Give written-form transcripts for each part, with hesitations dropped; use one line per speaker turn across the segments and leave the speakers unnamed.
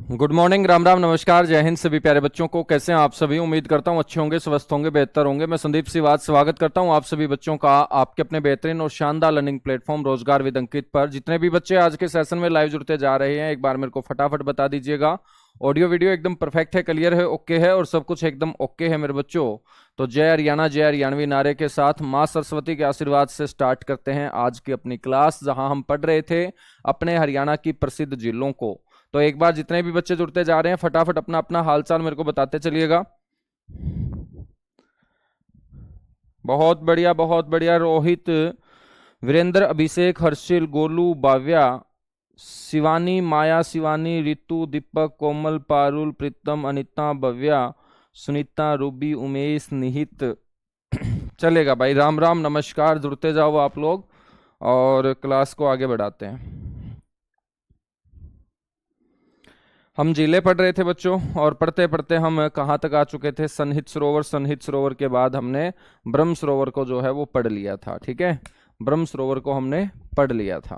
Good morning, Ram Ram, नमस्कार, जय हिंद सभी प्यारे बच्चों को। कैसे हैं आप सभी? उम्मीद करता हूं अच्छे होंगे, स्वस्थ होंगे, बेहतर होंगे। मैं संदीप सिवाज स्वागत करता हूं आप सभी बच्चों का आपके अपने बेहतरीन और शानदार लर्निंग प्लेटफॉर्म रोजगार विद अंकित पर। जितने भी बच्चे आज के सेशन में लाइव जुड़ते जा रहे हैं, एक बार मेरे को फटाफट बता दीजिएगा ऑडियो वीडियो एकदम परफेक्ट है, क्लियर है, ओके है और सब कुछ एकदम ओके है मेरे बच्चों। तो जय हरियाणा, जय हरियाणवी नारे के साथ मां सरस्वती के आशीर्वाद से स्टार्ट करते हैं आज की अपनी क्लास, जहां हम पढ़ रहे थे अपने हरियाणा की प्रसिद्ध जिलों को। तो एक बार जितने भी बच्चे जुड़ते जा रहे हैं फटाफट अपना अपना हालचाल मेरे को बताते चलिएगा। बहुत बढ़िया, बहुत बढ़िया। रोहित, वीरेंद्र, अभिषेक, हर्षिल, गोलू, बाव्या, शिवानी, माया, शिवानी, रितु, दीपक, कोमल, पारुल, प्रीतम, अनिता, भव्या, सुनीता, रूबी, उमेश, निहित। चलेगा भाई, राम राम, नमस्कार, जुड़ते जाओ आप लोग और क्लास को आगे बढ़ाते हैं। हम जिले पढ़ रहे थे बच्चों और पढ़ते पढ़ते हम कहाँ तक आ चुके थे? सन्निहित सरोवर। सन्निहित सरोवर के बाद हमने ब्रह्म सरोवर को जो है वो पढ़ लिया था। ठीक है, ब्रह्म सरोवर को हमने पढ़ लिया था।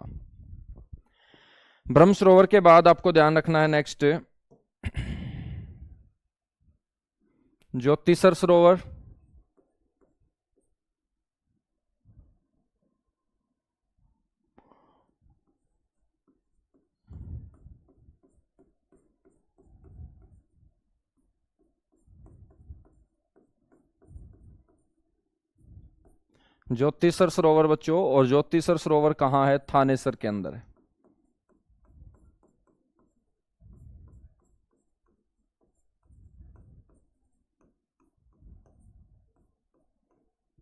ब्रह्म सरोवर के बाद आपको ध्यान रखना है नेक्स्ट ज्योतिसर सरोवर। ज्योतिसर सरोवर बच्चों, और ज्योतिसर सरोवर कहाँ है? थानेसर के अंदर है।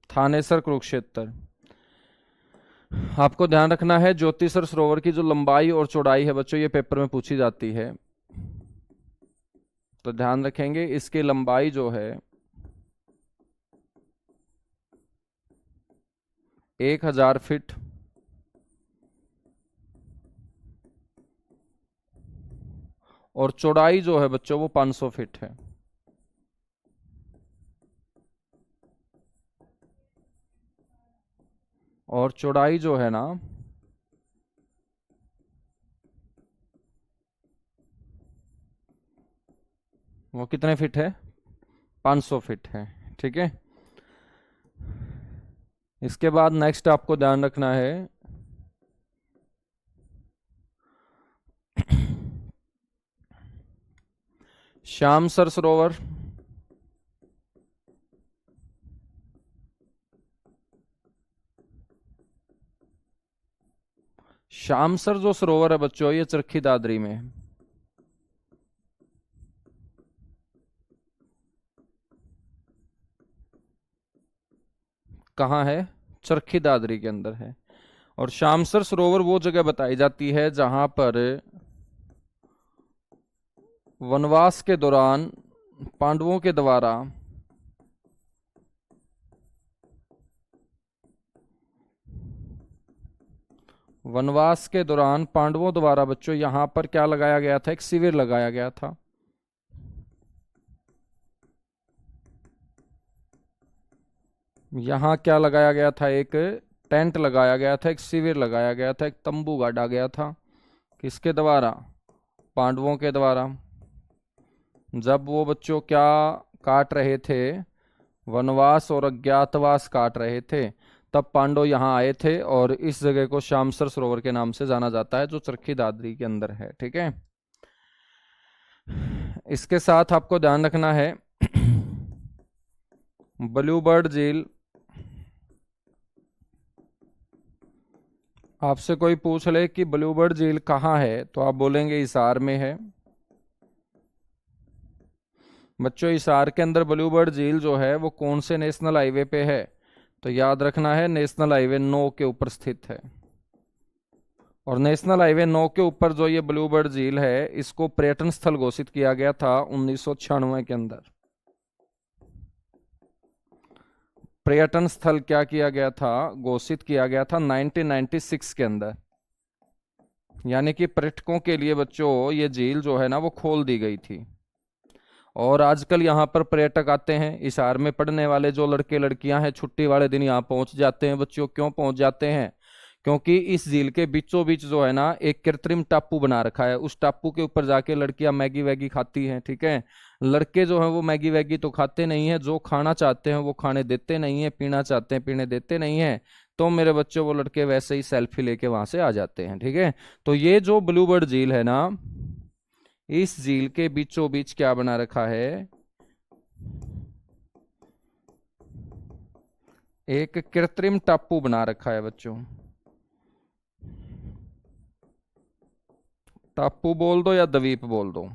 थानेसर, कुरुक्षेत्र। आपको ध्यान रखना है ज्योतिसर सरोवर की जो लंबाई और चौड़ाई है बच्चों, ये पेपर में पूछी जाती है, तो ध्यान रखेंगे। इसकी लंबाई जो है 1000 फीट और चौड़ाई जो है बच्चों वो 500 फीट है। और चौड़ाई जो है ना वो कितने फीट है? 500 फीट है। ठीक है, इसके बाद नेक्स्ट आपको ध्यान रखना है श्यामसर सरोवर। श्यामसर जो सरोवर है बच्चों, ये चरखी दादरी में है। कहाँ है? चरखी दादरी के अंदर है। और श्यामसर सरोवर वो जगह बताई जाती है जहां पर वनवास के दौरान पांडवों के द्वारा वनवास के दौरान पांडवों द्वारा बच्चों यहां पर क्या लगाया गया था? एक शिविर लगाया गया था। यहां क्या लगाया गया था? एक टेंट लगाया गया था, एक शिविर लगाया गया था, एक तंबू गाड़ा गया था। किसके द्वारा? पांडवों के द्वारा। जब वो बच्चों क्या काट रहे थे? वनवास और अज्ञातवास काट रहे थे, तब पांडव यहाँ आए थे और इस जगह को श्यामसर सरोवर के नाम से जाना जाता है, जो चरखी दादरी के अंदर है। ठीक है, इसके साथ आपको ध्यान रखना है ब्लूबर्ड झील। आपसे कोई पूछ ले कि ब्लूबर्ड झील कहाँ है, तो आप बोलेंगे हिसार में है। बच्चों, हिसार के अंदर ब्लूबर्ड झील जो है वो कौन से नेशनल हाईवे पे है? तो याद रखना है नेशनल हाईवे 9 के ऊपर स्थित है। और नेशनल हाईवे 9 के ऊपर जो ये ब्लूबर्ड झील है, इसको पर्यटन स्थल घोषित किया गया था 1996 के अंदर। पर्यटन स्थल क्या किया गया था? घोषित किया गया था 1996 के अंदर। यानी कि पर्यटकों के लिए बच्चों ये झील जो है ना वो खोल दी गई थी। और आजकल यहाँ पर पर्यटक आते हैं, हिसार में पढ़ने वाले जो लड़के लड़कियां हैं छुट्टी वाले दिन यहाँ पहुंच जाते हैं बच्चों। क्यों पहुंच जाते हैं? क्योंकि इस झील के बीचों बीच जो है ना एक कृत्रिम टापू बना रखा है। उस टापू के ऊपर जाके लड़कियां मैगी वैगी खाती हैं, ठीक है। लड़के जो है वो मैगी वैगी तो खाते नहीं है, जो खाना चाहते हैं वो खाने देते नहीं है, पीना चाहते हैं पीने देते नहीं है। तो मेरे बच्चों वो लड़के वैसे ही सेल्फी लेके वहां से आ जाते हैं, ठीक है। तो ये जो ब्लू बर्ड झील है ना, इस झील के बीचों बीच क्या बना रखा है, एक कृत्रिम टापू बना रखा है बच्चों। टापू बोल दो या द्वीप बोल दो।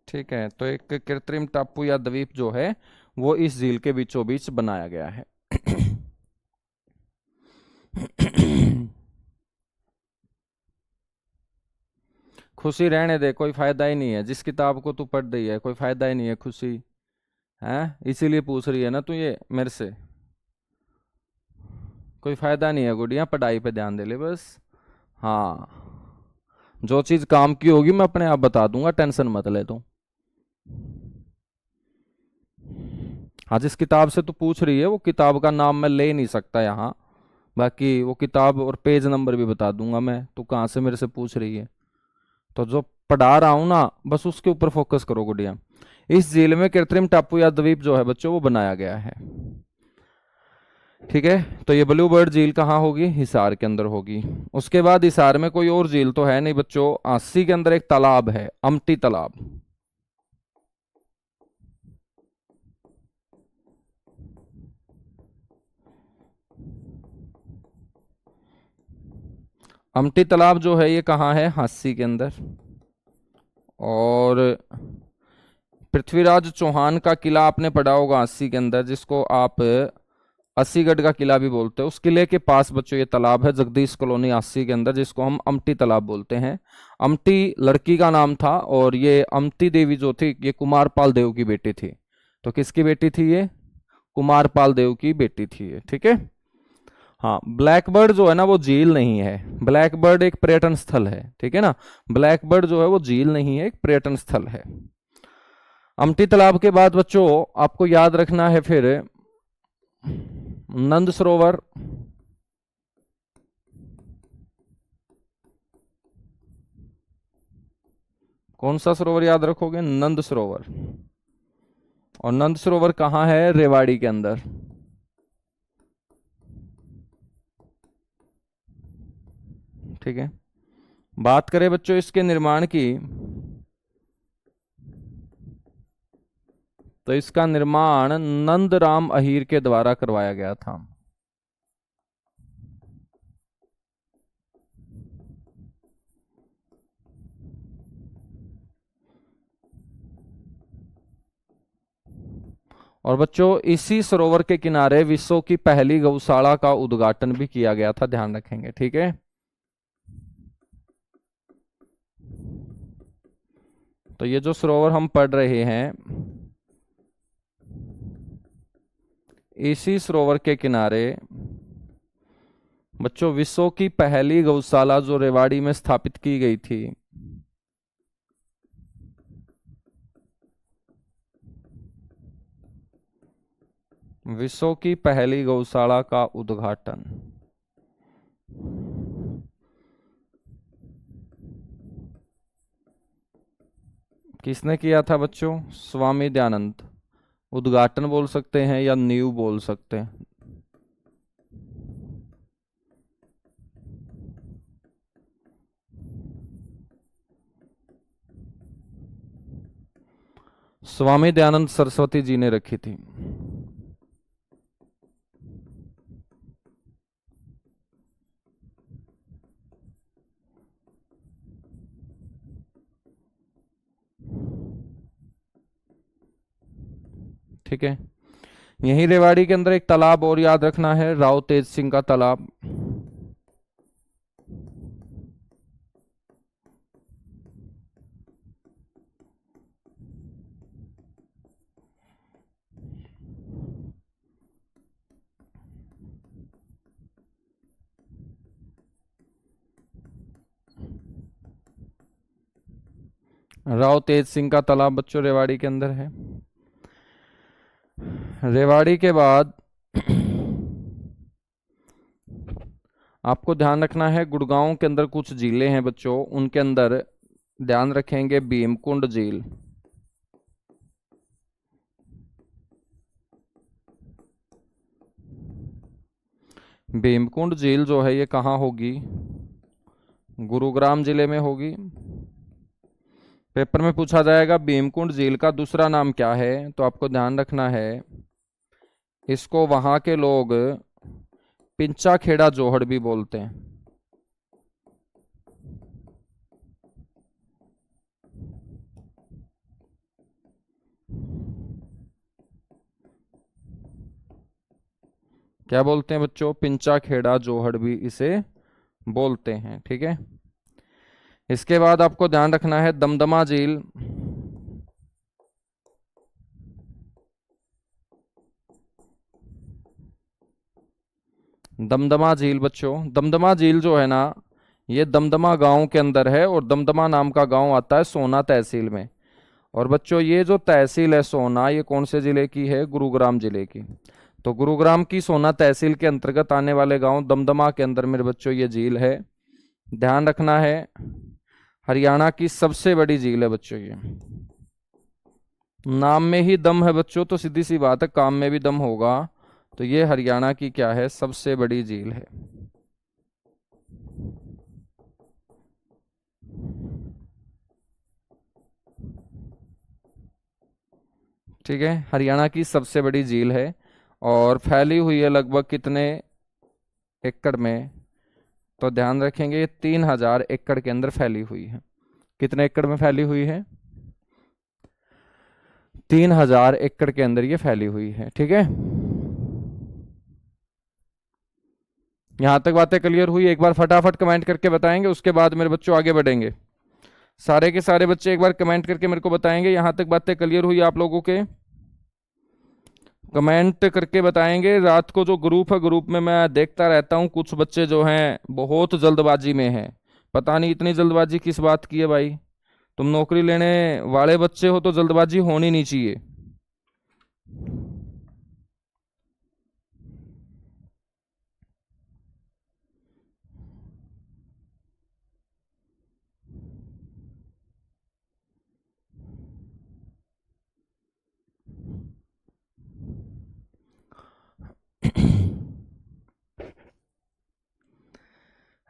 ठीक है, तो एक कृत्रिम टापू या द्वीप जो है वो इस झील के बीचों बीच बनाया गया है। खुशी रहने दे, कोई फायदा ही नहीं है। जिस किताब को तू पढ़ रही है कोई फायदा ही नहीं है खुशी, है इसीलिए पूछ रही है ना तू ये मेरे से। कोई फायदा नहीं है गुड़िया, पढ़ाई पे ध्यान दे ले बस। हाँ, जो चीज काम की होगी मैं अपने आप बता दूंगा, टेंशन मत ले तू। हाँ, जिस किताब से तू पूछ रही है वो किताब का नाम मैं ले नहीं सकता यहाँ। बाकी वो किताब और पेज नंबर भी बता दूंगा मैं, तू कहाँ से मेरे से पूछ रही है। तो जो पढ़ा रहा हूं ना बस उसके ऊपर फोकस करो गुड़िया। इस झील में कृत्रिम टापू या द्वीप जो है बच्चों वो बनाया गया है, ठीक है। तो ये ब्लू बर्ड झील कहाँ होगी, हिसार के अंदर होगी। उसके बाद हिसार में कोई और झील तो है नहीं बच्चों, आसी के अंदर एक तालाब है, अमटी तालाब। अमटी तालाब जो है ये कहाँ है, हांसी के अंदर। और पृथ्वीराज चौहान का किला आपने पढ़ा होगा अस्सी के अंदर, जिसको आप अस्सीगढ़ का किला भी बोलते हैं। उस किले के पास बच्चों ये तालाब है, जगदीश कॉलोनी अस्सी के अंदर, जिसको हम अमटी तालाब बोलते हैं। अमटी लड़की का नाम था, और ये अमती देवी जो थी ये कुमारपाल देव की बेटी थी। तो किसकी बेटी थी ये, कुमारपाल देव की बेटी थी ये, ठीक है। हाँ, ब्लैक बर्ड जो है ना वो झील नहीं है, ब्लैक बर्ड एक पर्यटन स्थल है, ठीक है ना। ब्लैक बर्ड जो है वो झील नहीं है, एक पर्यटन स्थल है। अमटी तालाब के बाद बच्चों आपको याद रखना है फिर नंद सरोवर। कौन सा सरोवर याद रखोगे, नंद सरोवर। और नंद सरोवर कहाँ है, रेवाड़ी के अंदर। ठीक है, बात करें बच्चों इसके निर्माण की, तो इसका निर्माण नंद राम अहीर के द्वारा करवाया गया था। और बच्चों इसी सरोवर के किनारे विश्व की पहली गौशाला का उद्घाटन भी किया गया था, ध्यान रखेंगे, ठीक है। तो ये जो सरोवर हम पढ़ रहे हैं, इसी सरोवर के किनारे बच्चों विश्व की पहली गौशाला जो रेवाड़ी में स्थापित की गई थी, विश्व की पहली गौशाला का उद्घाटन किसने किया था बच्चों, स्वामी दयानंद। उद्घाटन बोल सकते हैं या नींव बोल सकते हैं। स्वामी दयानंद सरस्वती जी ने रखी थी। ठीक है, यही रेवाड़ी के अंदर एक तालाब और याद रखना है, राव तेज सिंह का तालाब। राव तेज सिंह का तालाब बच्चों रेवाड़ी के अंदर है। रेवाड़ी के बाद आपको ध्यान रखना है, गुड़गांव के अंदर कुछ झीलें हैं बच्चों, उनके अंदर ध्यान रखेंगे भीमकुंड झील। भीमकुंड झील जो है ये कहाँ होगी? गुरुग्राम जिले में होगी। पेपर में पूछा जाएगा भीमकुंड झील का दूसरा नाम क्या है, तो आपको ध्यान रखना है इसको वहां के लोग पिंचा खेड़ा जोहड़ भी बोलते हैं। क्या बोलते हैं बच्चों? पिंचा खेड़ा जोहड़ भी इसे बोलते हैं। ठीक है, इसके बाद आपको ध्यान रखना है दमदमा झील। दमदमा झील बच्चों, दमदमा झील जो है ना, ये दमदमा गांव के अंदर है और दमदमा नाम का गांव आता है सोना तहसील में। और बच्चों ये जो तहसील है सोना, ये कौन से जिले की है? गुरुग्राम जिले की। तो गुरुग्राम की सोना तहसील के अंतर्गत आने वाले गांव दमदमा के अंदर मेरे बच्चों ये झील है। ध्यान रखना है हरियाणा की सबसे बड़ी झील है बच्चों ये। नाम में ही दम है बच्चों, तो सीधी सी बात है काम में भी दम होगा। तो ये हरियाणा की क्या है? सबसे बड़ी झील है। ठीक है, हरियाणा की सबसे बड़ी झील है और फैली हुई है लगभग कितने एकड़ में? तो ध्यान रखेंगे ये 3000 एकड़ के अंदर फैली हुई है। कितने एकड़ में फैली हुई है? 3000 एकड़ के अंदर ये फैली हुई है। ठीक है, यहां तक बातें क्लियर हुई? एक बार फटाफट कमेंट करके बताएंगे, उसके बाद मेरे बच्चों आगे बढ़ेंगे। सारे के सारे बच्चे एक बार कमेंट करके मेरे को बताएंगे यहां तक बातें क्लियर हुई आप लोगों के? कमेंट करके बताएंगे। रात को जो ग्रुप है, ग्रुप में मैं देखता रहता हूँ कुछ बच्चे जो हैं बहुत जल्दबाजी में हैं। पता नहीं इतनी जल्दबाजी किस बात की है भाई। तुम नौकरी लेने वाले बच्चे हो तो जल्दबाजी होनी नहीं चाहिए।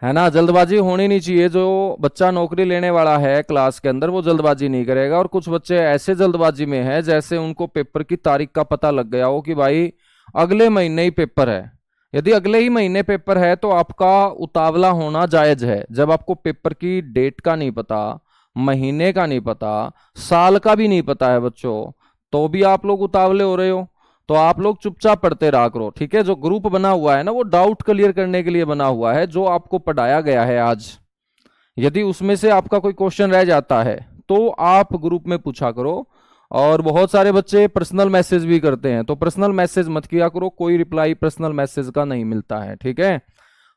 है ना, जल्दबाजी होनी नहीं चाहिए। जो बच्चा नौकरी लेने वाला है क्लास के अंदर वो जल्दबाजी नहीं करेगा। और कुछ बच्चे ऐसे जल्दबाजी में हैं जैसे उनको पेपर की तारीख का पता लग गया हो कि भाई अगले महीने ही पेपर है। यदि अगले ही महीने पेपर है तो आपका उतावला होना जायज है। जब आपको पेपर की डेट का नहीं पता, महीने का नहीं पता, साल का भी नहीं पता है बच्चों, तो भी आप लोग उतावले हो रहे हो, तो आप लोग चुपचाप पढ़ते रहा करो। ठीक है, जो ग्रुप बना हुआ है ना वो डाउट क्लियर करने के लिए बना हुआ है। जो आपको पढ़ाया गया है आज, यदि उसमें से आपका कोई क्वेश्चन रह जाता है तो आप ग्रुप में पूछा करो। और बहुत सारे बच्चे पर्सनल मैसेज भी करते हैं, तो पर्सनल मैसेज मत किया करो, कोई रिप्लाई पर्सनल मैसेज का नहीं मिलता है। ठीक है,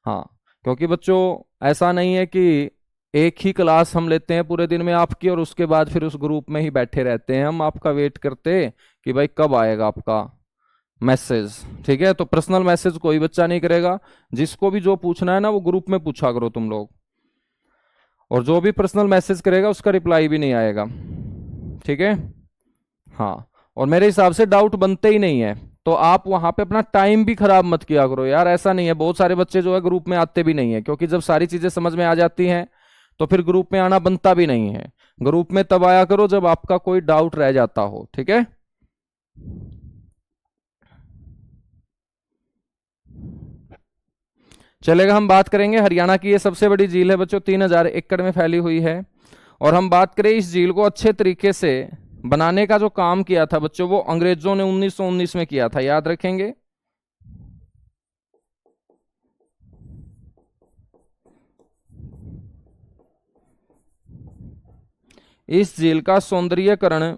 हाँ, क्योंकि बच्चों ऐसा नहीं है कि एक ही क्लास हम लेते हैं पूरे दिन में आपकी और उसके बाद फिर उस ग्रुप में ही बैठे रहते हैं हम आपका वेट करते कि भाई कब आएगा आपका मैसेज। ठीक है, तो पर्सनल मैसेज कोई बच्चा नहीं करेगा। जिसको भी जो पूछना है ना वो ग्रुप में पूछा करो तुम लोग। और जो भी पर्सनल मैसेज करेगा उसका रिप्लाई भी नहीं आएगा। ठीक है, हाँ, और मेरे हिसाब से डाउट बनते ही नहीं है, तो आप वहां पे अपना टाइम भी खराब मत किया करो यार। ऐसा नहीं है, बहुत सारे बच्चे जो है ग्रुप में आते भी नहीं है, क्योंकि जब सारी चीजें समझ में आ जाती हैं तो फिर ग्रुप में आना बनता भी नहीं है। ग्रुप में तब आया करो जब आपका कोई डाउट रह जाता हो। ठीक है, चलेगा। हम बात करेंगे हरियाणा की ये सबसे बड़ी झील है बच्चों, 3000 एकड़ में फैली हुई है। और हम बात करें इस झील को अच्छे तरीके से बनाने का जो काम किया था बच्चों, वो अंग्रेजों ने 1919 में किया था, याद रखेंगे। इस झील का सौंदर्यीकरण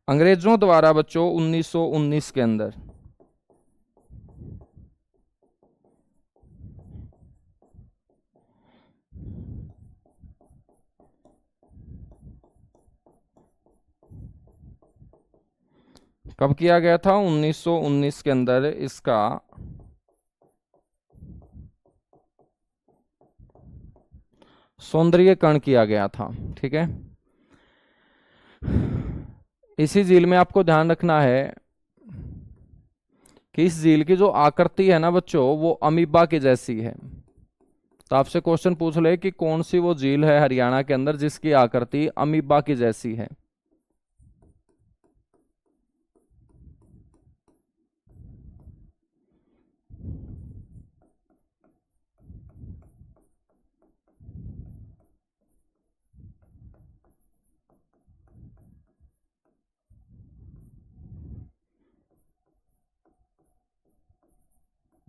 अंग्रेजों द्वारा बच्चों 1919 के अंदर कब किया गया था? 1919 के अंदर इसका सौंदर्यीकरण किया गया था। ठीक है, इसी झील में आपको ध्यान रखना है कि इस झील की जो आकृति है ना बच्चों, वो अमीबा की जैसी है। तो आपसे क्वेश्चन पूछ ले कि कौन सी वो झील है हरियाणा के अंदर जिसकी आकृति अमीबा की जैसी है।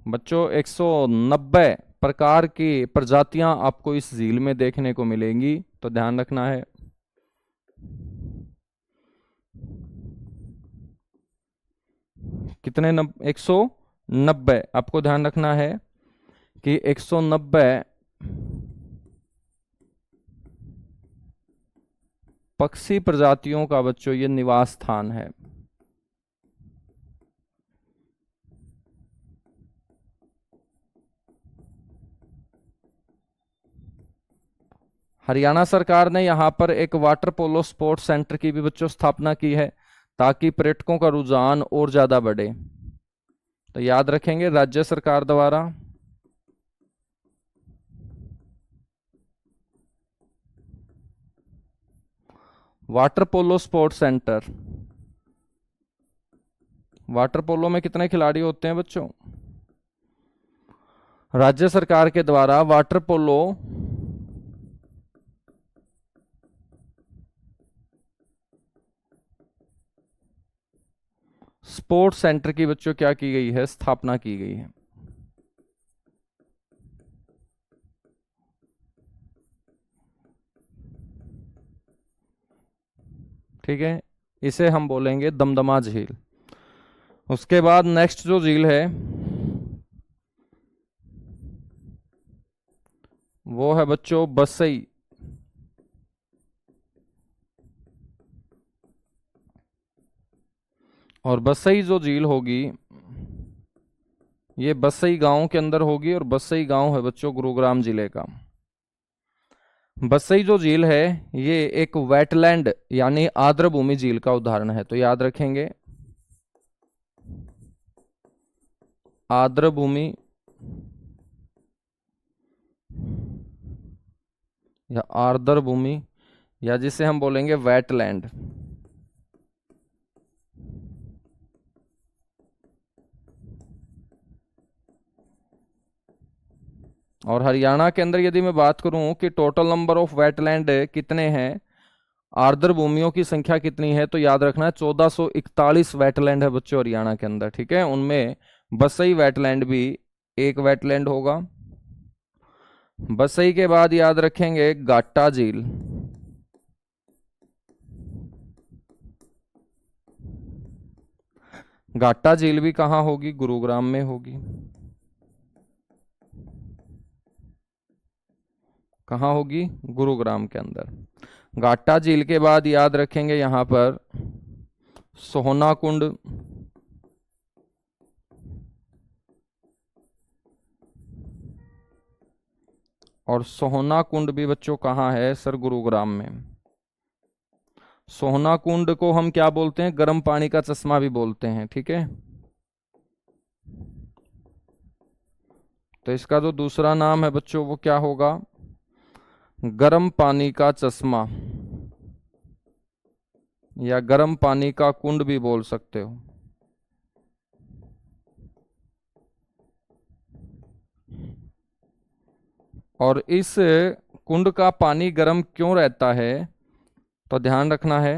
बच्चों 190 प्रकार की प्रजातियां आपको इस झील में देखने को मिलेंगी, तो ध्यान रखना है। कितने 190 आपको ध्यान रखना है कि 190 पक्षी प्रजातियों का बच्चों ये निवास स्थान है। हरियाणा सरकार ने यहाँ पर एक वाटर पोलो स्पोर्ट्स सेंटर की भी बच्चों स्थापना की है, ताकि पर्यटकों का रुझान और ज्यादा बढ़े। तो याद रखेंगे, राज्य सरकार द्वारा water polo sports centre. Water polo में कितने खिलाड़ी होते हैं बच्चों? राज्य सरकार के द्वारा वाटर पोलो स्पोर्ट्स सेंटर की बच्चों क्या की गई है? स्थापना की गई है। ठीक है, इसे हम बोलेंगे दमदमा झील। उसके बाद नेक्स्ट जो झील है वो है बच्चों बसई। और बसई जो झील होगी ये बसई गांव के अंदर होगी, और बसई गांव है बच्चों गुरुग्राम जिले का। बसई जो झील है ये एक वेटलैंड यानी आर्द्रभूमि झील का उदाहरण है, तो याद रखेंगे आर्द्रभूमि या आर्द्र भूमि, या जिसे हम बोलेंगे वेटलैंड। और हरियाणा के अंदर यदि मैं बात करूं कि टोटल नंबर ऑफ वेटलैंड कितने हैं, आर्द्र भूमियों की संख्या कितनी है, तो याद रखना है 1441 वेटलैंड है बच्चों हरियाणा के अंदर। ठीक है, उनमें बसई वेटलैंड भी एक वेटलैंड होगा। बसई के बाद याद रखेंगे गाट्टा झील। गाट्टा झील भी कहाँ होगी? गुरुग्राम में होगी। कहाँ होगी? गुरुग्राम के अंदर। गाट्टा झील के बाद याद रखेंगे यहां पर सोहना कुंड। और सोहना कुंड भी बच्चों कहाँ है? सर गुरुग्राम में। सोहना कुंड को हम क्या बोलते हैं? गर्म पानी का चश्मा भी बोलते हैं। ठीक है, तो इसका जो दूसरा नाम है बच्चों वो क्या होगा? गर्म पानी का चश्मा या गर्म पानी का कुंड भी बोल सकते हो। और इस कुंड का पानी गर्म क्यों रहता है? तो ध्यान रखना है,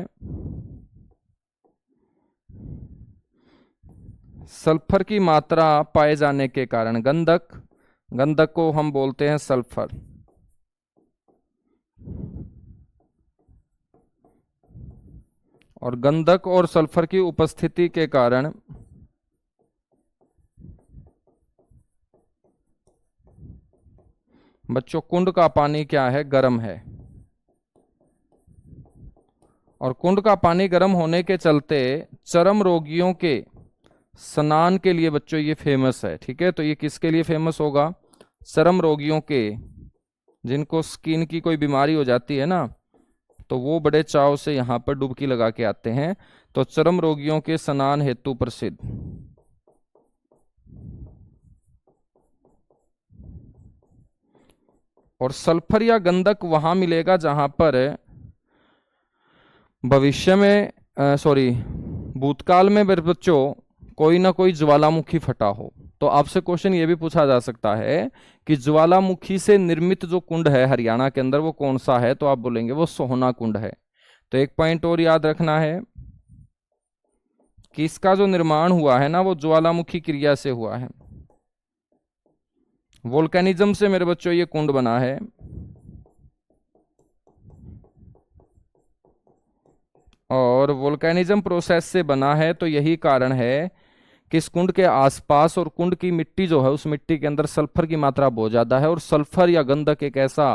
सल्फर की मात्रा पाए जाने के कारण। गंधक, गंधक को हम बोलते हैं सल्फर। और गंधक और सल्फर की उपस्थिति के कारण बच्चों कुंड का पानी क्या है? गर्म है। और कुंड का पानी गर्म होने के चलते चर्म रोगियों के स्नान के लिए बच्चों ये फेमस है। ठीक है, तो ये किसके लिए फेमस होगा? चर्म रोगियों के, जिनको स्किन की कोई बीमारी हो जाती है ना, तो वो बड़े चाव से यहाँ पर डुबकी लगा के आते हैं। तो चर्म रोगियों के स्नान हेतु प्रसिद्ध। और सल्फर या गंधक वहां मिलेगा जहां पर भविष्य में सॉरी भूतकाल में मेरे बच्चों कोई ना कोई ज्वालामुखी फटा हो। तो आपसे क्वेश्चन ये भी पूछा जा सकता है कि ज्वालामुखी से निर्मित जो कुंड है हरियाणा के अंदर वो कौन सा है? तो आप बोलेंगे वो सोहना कुंड है। तो एक पॉइंट और याद रखना है कि इसका जो निर्माण हुआ है ना वो ज्वालामुखी क्रिया से हुआ है। वोल्केनिज्म से मेरे बच्चों ये कुंड बना है। और वोल्केनिज्म प्रोसेस से बना है, तो यही कारण है कि इस कुंड के आसपास और कुंड की मिट्टी जो है उस मिट्टी के अंदर सल्फर की मात्रा बहुत ज्यादा है। और सल्फर या गंधक एक ऐसा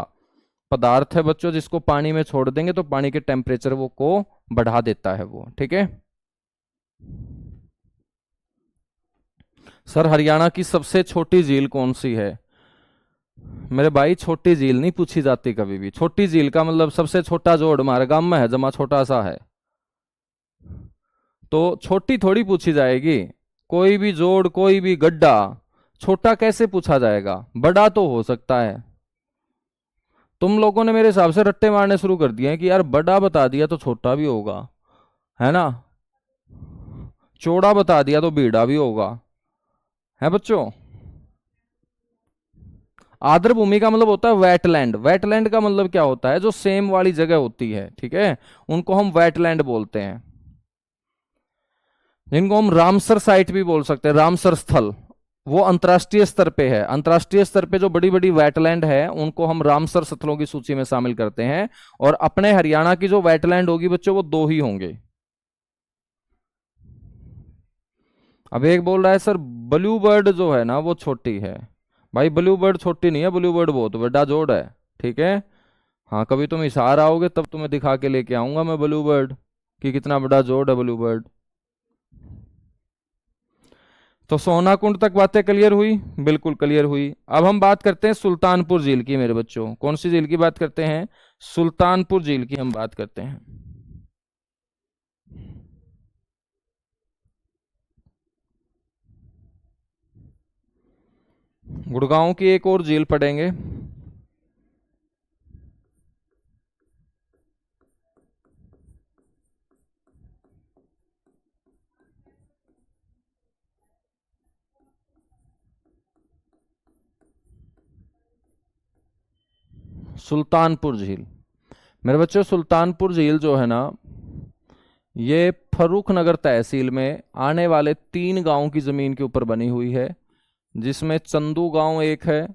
पदार्थ है बच्चों जिसको पानी में छोड़ देंगे तो पानी के टेम्परेचर वो को बढ़ा देता है वो। ठीक है सर, हरियाणा की सबसे छोटी झील कौन सी है? मेरे भाई, छोटी झील नहीं पूछी जाती कभी भी। छोटी झील का मतलब सबसे छोटा जोड़ हमारे गांव में है, जमा छोटा सा है, तो छोटी थोड़ी पूछी जाएगी। कोई भी जोड़, कोई भी गड्ढा छोटा कैसे पूछा जाएगा? बड़ा तो हो सकता है। तुम लोगों ने मेरे हिसाब से रट्टे मारने शुरू कर दिए हैं कि यार बड़ा बता दिया तो छोटा भी होगा, है ना, चौड़ा बता दिया तो बीड़ा भी होगा, है बच्चों। आर्द्र भूमि का मतलब होता है वेटलैंड। वेटलैंड का मतलब क्या होता है? जो सेम वाली जगह होती है, ठीक है, उनको हम वेटलैंड बोलते हैं, जिनको हम रामसर साइट भी बोल सकते हैं, रामसर स्थल। वो अंतर्राष्ट्रीय स्तर पे है। अंतर्राष्ट्रीय स्तर पे जो बड़ी बड़ी वेटलैंड है उनको हम रामसर स्थलों की सूची में शामिल करते हैं। और अपने हरियाणा की जो वेटलैंड होगी बच्चों वो दो ही होंगे। अब एक बोल रहा है सर ब्लू बर्ड जो है ना वो छोटी है। भाई ब्लू बर्ड छोटी नहीं है, ब्लू बर्ड बहुत बड़ा जोड़ है। ठीक है, हाँ, कभी तुम हिसार आओगे तब तुम्हें दिखा के लेके आऊंगा मैं ब्लू बर्ड कि कितना बड़ा जोड़ है ब्लू बर्ड। तो सोना कुंड तक बातें क्लियर हुई? बिल्कुल क्लियर हुई। अब हम बात करते हैं सुल्तानपुर झील की मेरे बच्चों। कौन सी झील की बात करते हैं? सुल्तानपुर झील की हम बात करते हैं। गुड़गांव की एक और झील पढ़ेंगे। सुल्तानपुर झील मेरे बच्चों, सुल्तानपुर झील जो है ना ये फर्रुखनगर तहसील में आने वाले 3 गांव की जमीन के ऊपर बनी हुई है, जिसमें चंदू गांव एक है,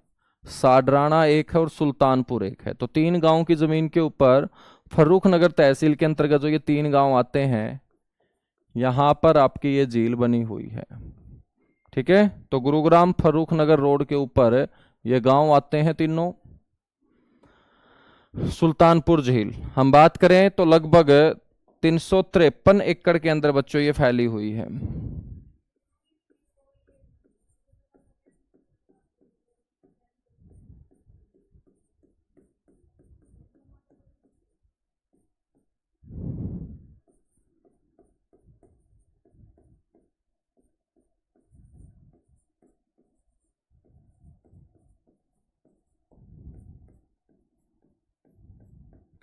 साडराना एक है और सुल्तानपुर एक है। तो 3 गांव की जमीन के ऊपर फर्रुखनगर तहसील के अंतर्गत जो ये 3 गांव आते हैं यहां पर आपकी ये झील बनी हुई है। ठीक है, तो गुरुग्राम फर्रुखनगर रोड के ऊपर ये गांव आते हैं तीनों। सुल्तानपुर झील हम बात करें तो लगभग 353 एकड़ के अंदर बच्चों ये फैली हुई है।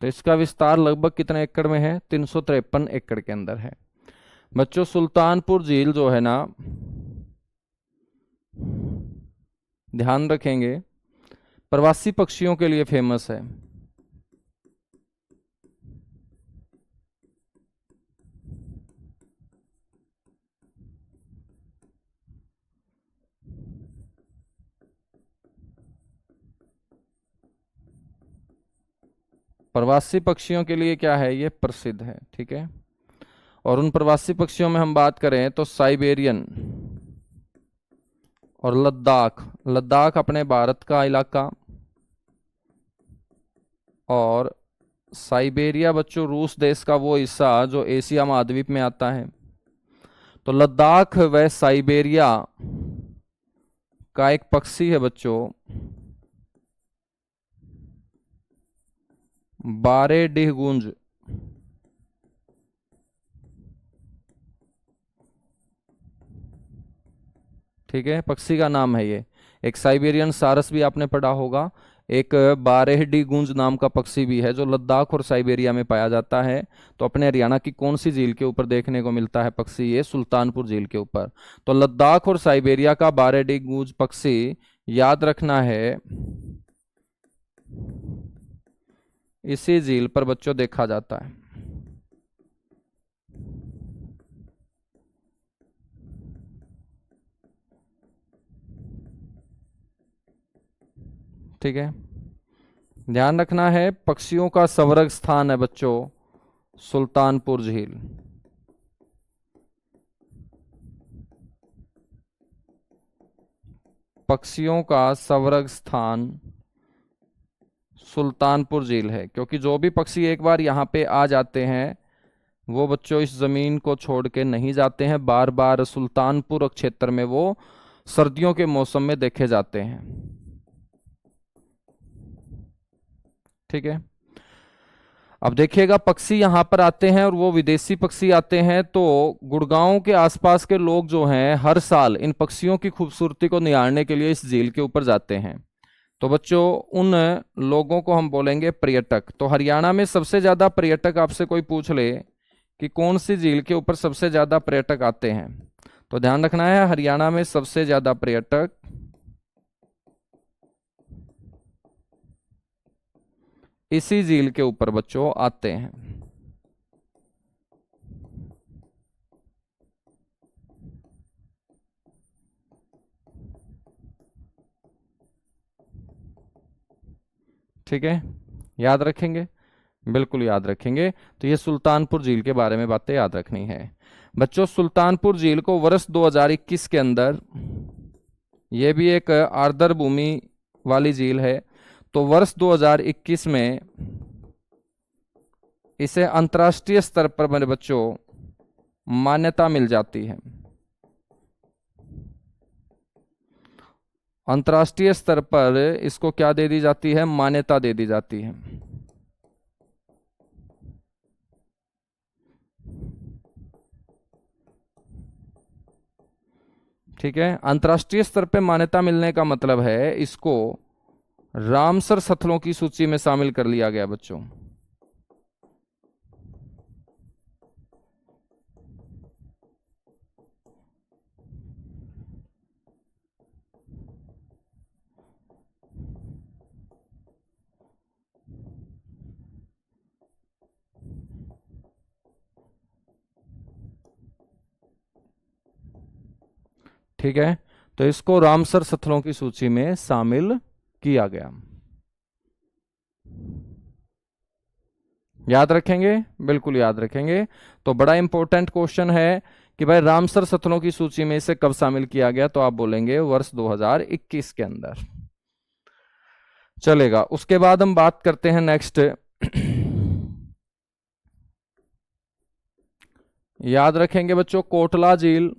तो इसका विस्तार लगभग कितने एकड़ में है? 353 एकड़ के अंदर है बच्चों। सुल्तानपुर झील जो है ना, ध्यान रखेंगे, प्रवासी पक्षियों के लिए फेमस है। प्रवासी पक्षियों के लिए क्या है? ये प्रसिद्ध है। ठीक है, और उन प्रवासी पक्षियों में हम बात करें तो साइबेरियन और लद्दाख। लद्दाख अपने भारत का इलाका और साइबेरिया बच्चों रूस देश का वो हिस्सा जो एशिया महाद्वीप में आता है। तो लद्दाख व साइबेरिया का एक पक्षी है बच्चों, बारेडीह गूंज। ठीक है, पक्षी का नाम है ये। एक साइबेरियन सारस भी आपने पढ़ा होगा, एक बारेहडी गूंज नाम का पक्षी भी है जो लद्दाख और साइबेरिया में पाया जाता है। तो अपने हरियाणा की कौन सी झील के ऊपर देखने को मिलता है पक्षी? ये सुल्तानपुर झील के ऊपर। तो लद्दाख और साइबेरिया का बारेहडी गूंज पक्षी याद रखना है, इसी झील पर बच्चों देखा जाता है। ठीक है, ध्यान रखना है पक्षियों का संवर्ग स्थान है बच्चों सुल्तानपुर झील। पक्षियों का संवर्ग स्थान सुल्तानपुर झील है, क्योंकि जो भी पक्षी एक बार यहाँ पे आ जाते हैं वो बच्चों इस जमीन को छोड़ के नहीं जाते हैं, बार बार सुल्तानपुर क्षेत्र में वो सर्दियों के मौसम में देखे जाते हैं। ठीक है, अब देखिएगा पक्षी यहाँ पर आते हैं और वो विदेशी पक्षी आते हैं, तो गुड़गांव के आसपास के लोग जो हैं हर साल इन पक्षियों की खूबसूरती को निहारने के लिए इस झील के ऊपर जाते हैं। तो बच्चों उन लोगों को हम बोलेंगे पर्यटक। तो हरियाणा में सबसे ज्यादा पर्यटक, आपसे कोई पूछ ले कि कौन सी झील के ऊपर सबसे ज्यादा पर्यटक आते हैं, तो ध्यान रखना है हरियाणा में सबसे ज्यादा पर्यटक इसी झील के ऊपर बच्चों आते हैं। ठीक है, याद रखेंगे, बिल्कुल याद रखेंगे। तो ये सुल्तानपुर झील के बारे में बातें याद रखनी है बच्चों। सुल्तानपुर झील को वर्ष 2021 के अंदर, ये भी एक आर्द्र भूमि वाली झील है, तो वर्ष 2021 में इसे अंतर्राष्ट्रीय स्तर पर मेरे बच्चों मान्यता मिल जाती है। अंतर्राष्ट्रीय स्तर पर इसको क्या दे दी जाती है? मान्यता दे दी जाती है। ठीक है, अंतर्राष्ट्रीय स्तर पे मान्यता मिलने का मतलब है इसको रामसर स्थलों की सूची में शामिल कर लिया गया बच्चों। ठीक है, तो इसको रामसर स्थलों की सूची में शामिल किया गया। याद रखेंगे, बिल्कुल याद रखेंगे। तो बड़ा इंपॉर्टेंट क्वेश्चन है कि भाई रामसर स्थलों की सूची में इसे कब शामिल किया गया, तो आप बोलेंगे वर्ष 2021 के अंदर। चलेगा, उसके बाद हम बात करते हैं नेक्स्ट। याद रखेंगे बच्चों कोटला झील,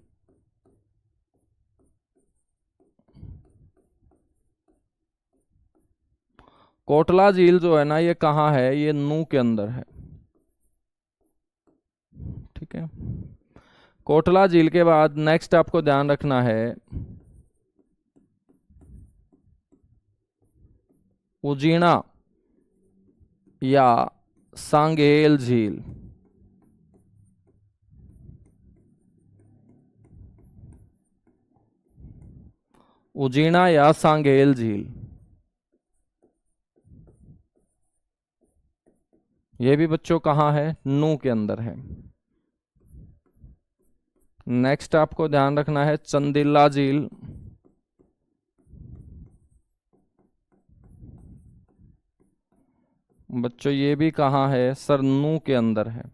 कोटला झील जो है ना ये कहाँ है? ये नू के अंदर है। ठीक है, कोटला झील के बाद नेक्स्ट आपको ध्यान रखना है उजीना या सांगेल झील। उजीना या सांगेल झील, ये भी बच्चों कहाँ है? नू के अंदर है। नेक्स्ट आपको ध्यान रखना है चंदिल्ला झील, बच्चों ये भी कहाँ है? सर नू के अंदर है।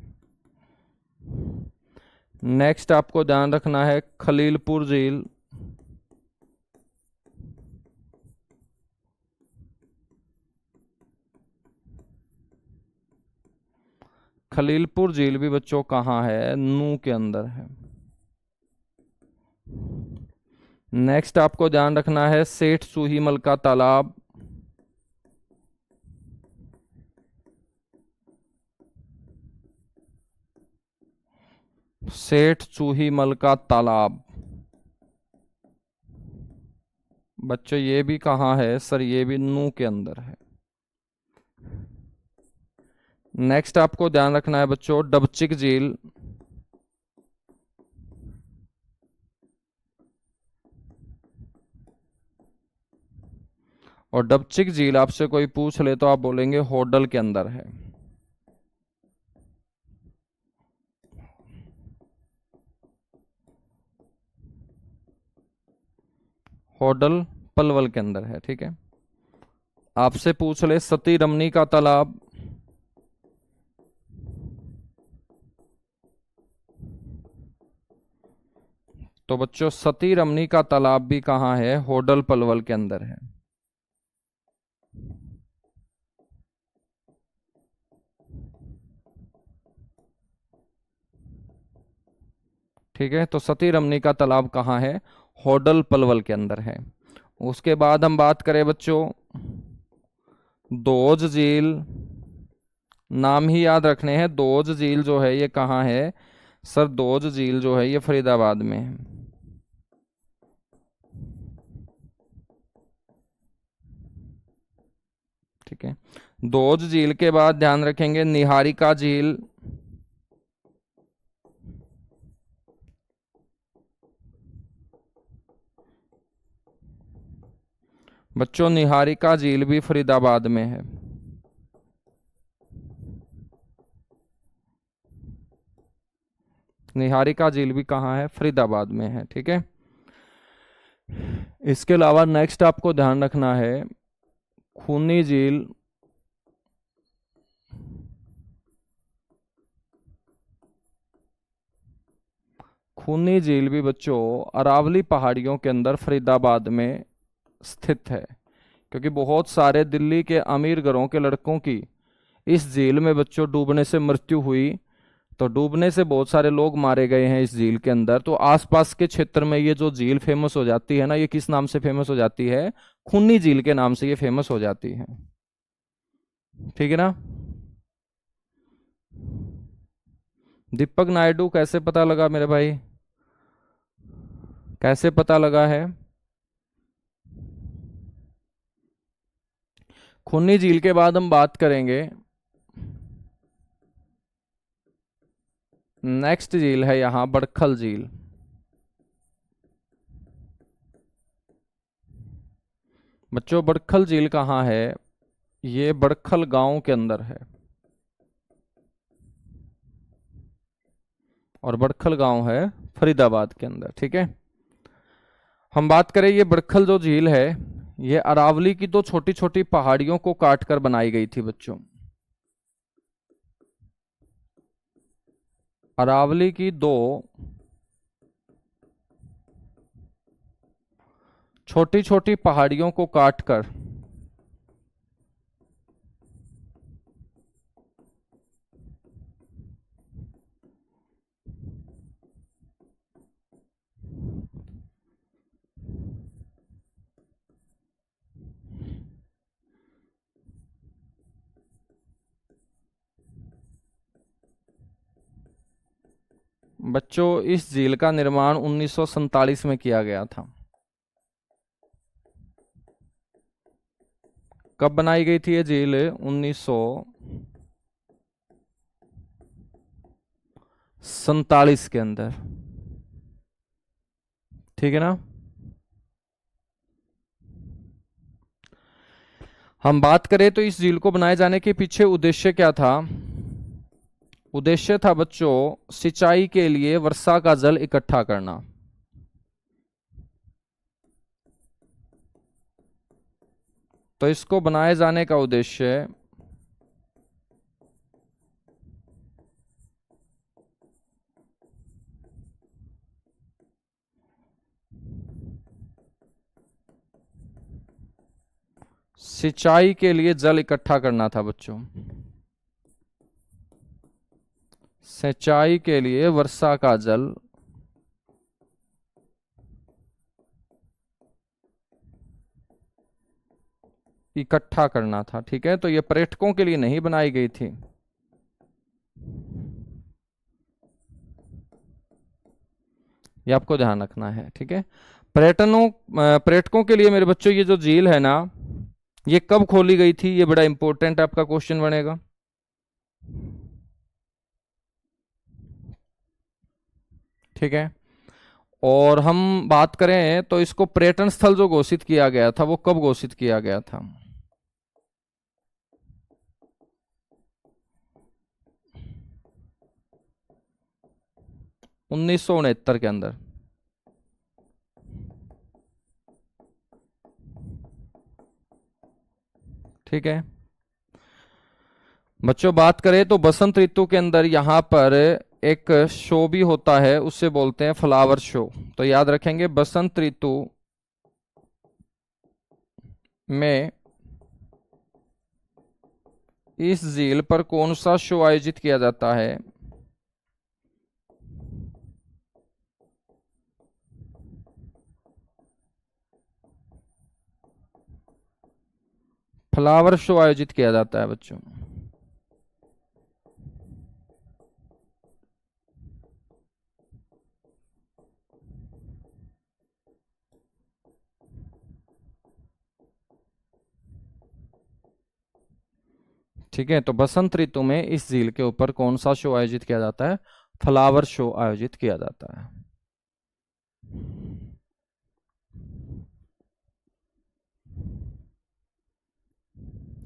नेक्स्ट आपको ध्यान रखना है खलीलपुर झील, खलीलपुर झील भी बच्चों कहाँ है? नू के अंदर है। नेक्स्ट आपको ध्यान रखना है सेठ सूहीमल का तालाब। सेठ सूहीमल का तालाब बच्चों ये भी कहाँ है सर? ये भी नू के अंदर है। नेक्स्ट आपको ध्यान रखना है बच्चों डबचिक झील। और डबचिक झील आपसे कोई पूछ ले तो आप बोलेंगे होडल के अंदर है। होडल पलवल के अंदर है, ठीक है। आपसे पूछ ले सती रमनी का तालाब। तो बच्चों सती रमनी का तालाब भी कहाँ है? होडल पलवल के अंदर है। ठीक है, तो सती रमनी का तालाब कहाँ है? होडल पलवल के अंदर है। उसके बाद हम बात करें बच्चों दोज झील। नाम ही याद रखने हैं। दोज झील जो है ये कहाँ है सर? दोज झील जो है ये फरीदाबाद में है। ठीक है, दोज झील के बाद ध्यान रखेंगे निहारिका झील। बच्चों निहारिका झील भी फरीदाबाद में है। निहारिका झील भी कहाँ है? फरीदाबाद में है। ठीक है, इसके अलावा नेक्स्ट आपको ध्यान रखना है खूनी झील। खूनी झील भी बच्चों अरावली पहाड़ियों के अंदर फरीदाबाद में स्थित है। क्योंकि बहुत सारे दिल्ली के अमीर घरों के लड़कों की इस झील में बच्चों डूबने से मृत्यु हुई। तो डूबने से बहुत सारे लोग मारे गए हैं इस झील के अंदर। तो आसपास के क्षेत्र में ये जो झील फेमस हो जाती है ना, ये किस नाम से फेमस हो जाती है? खूनी झील के नाम से ये फेमस हो जाती है। ठीक है ना। दीपक नायडू कैसे पता लगा मेरे भाई? कैसे पता लगा है? खूनी झील के बाद हम बात करेंगे नेक्स्ट झील है यहां बड़खल झील। बच्चों बड़खल झील कहाँ है? ये बड़खल गांव के अंदर है। और बड़खल गांव है फरीदाबाद के अंदर। ठीक है, हम बात करें ये बड़खल जो झील है ये अरावली की दो छोटी छोटी पहाड़ियों को काटकर बनाई गई थी बच्चों। अरावली की दो छोटी छोटी पहाड़ियों को काटकर बच्चों इस झील का निर्माण 1947 में किया गया था। कब बनाई गई थी ये झील? 1947 के अंदर। ठीक है ना। हम बात करें तो इस झील को बनाए जाने के पीछे उद्देश्य क्या था? उद्देश्य था बच्चों सिंचाई के लिए वर्षा का जल इकट्ठा करना। तो इसको बनाए जाने का उद्देश्य सिंचाई के लिए जल इकट्ठा करना था बच्चों। सिंचाई के लिए वर्षा का जल इकट्ठा करना था। ठीक है, तो ये पर्यटकों के लिए नहीं बनाई गई थी। ये आपको ध्यान रखना है। ठीक है, पर्यटकों के लिए मेरे बच्चों ये जो झील है ना, ये कब खोली गई थी, ये बड़ा इंपॉर्टेंट आपका क्वेश्चन बनेगा। ठीक है, और हम बात करें तो इसको पर्यटन स्थल जो घोषित किया गया था वो कब घोषित किया गया था? 1969 के अंदर। ठीक है बच्चों, बात करें तो बसंत ऋतु के अंदर यहाँ पर एक शो भी होता है, उससे बोलते हैं फ्लावर शो। तो याद रखेंगे, बसंत ऋतु में इस झील पर कौन सा शो आयोजित किया जाता है? फ्लावर शो आयोजित किया जाता है बच्चों। ठीक है, तो बसंत ऋतु में इस झील के ऊपर कौन सा शो आयोजित किया जाता है? फ्लावर शो आयोजित किया जाता है।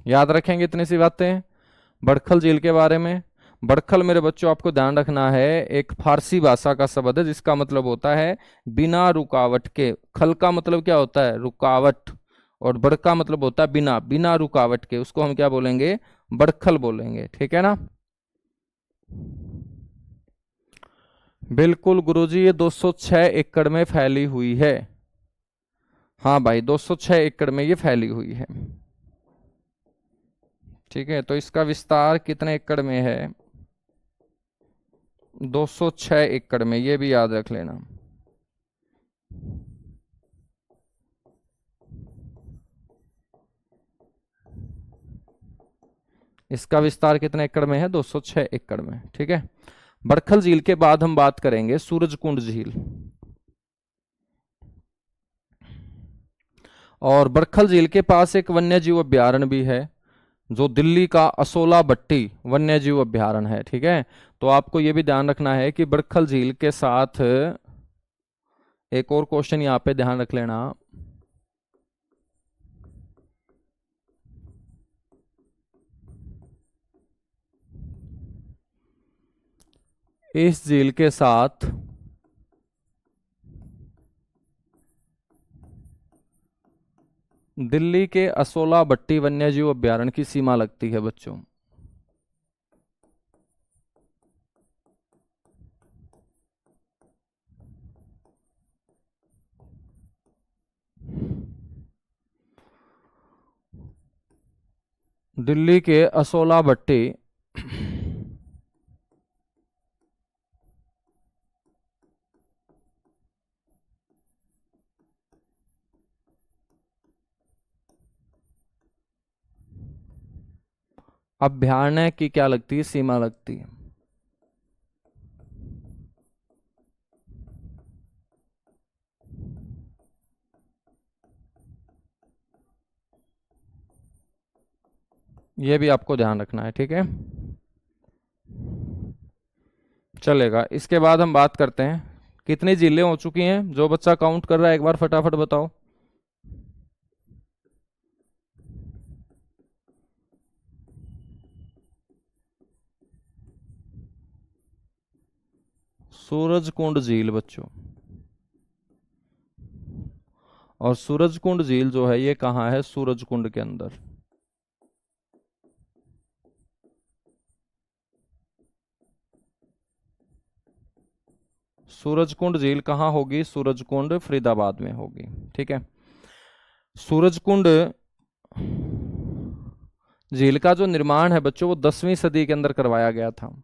याद रखेंगे इतनी सी बातें बड़खल झील के बारे में। बड़खल मेरे बच्चों आपको ध्यान रखना है, एक फारसी भाषा का शब्द है जिसका मतलब होता है बिना रुकावट के। खल का मतलब क्या होता है? रुकावट। और बड़ का मतलब होता है बिना, बिना रुकावट के, उसको हम क्या बोलेंगे? बड़खल बोलेंगे। ठीक है ना? बिल्कुल गुरुजी, ये 206 एकड़ में फैली हुई है। हाँ भाई, 206 एकड़ में ये फैली हुई है। ठीक है, तो इसका विस्तार कितने एकड़ में है? 206 एकड़ में, ये भी याद रख लेना। इसका विस्तार कितने एकड़ में है? 206 एकड़ में। ठीक है, बड़खल झील के बाद हम बात करेंगे सूरजकुंड झील। और बड़खल झील के पास एक वन्य जीव अभ्यारण्य भी है जो दिल्ली का असोला भट्टी वन्य जीव अभ्यारण्य है। ठीक है, तो आपको यह भी ध्यान रखना है कि बड़खल झील के साथ एक और क्वेश्चन यहां पे ध्यान रख लेना। इस झील के साथ दिल्ली के असोला भट्टी वन्यजीव अभ्यारण्य की सीमा लगती है बच्चों। दिल्ली के असोला भट्टी अभ्यारण्य की क्या लगती है? सीमा लगती है। यह भी आपको ध्यान रखना है। ठीक है, चलेगा। इसके बाद हम बात करते हैं कितनी झीलें हो चुकी हैं। जो बच्चा काउंट कर रहा है एक बार फटाफट बताओ। सूरजकुंड झील बच्चों, और सूरजकुंड झील जो है ये कहाँ है? सूरजकुंड के अंदर। सूरजकुंड झील कहाँ होगी? सूरजकुंड फरीदाबाद में होगी। ठीक है, सूरजकुंड झील का जो निर्माण है बच्चों वो 10वीं सदी के अंदर करवाया गया था।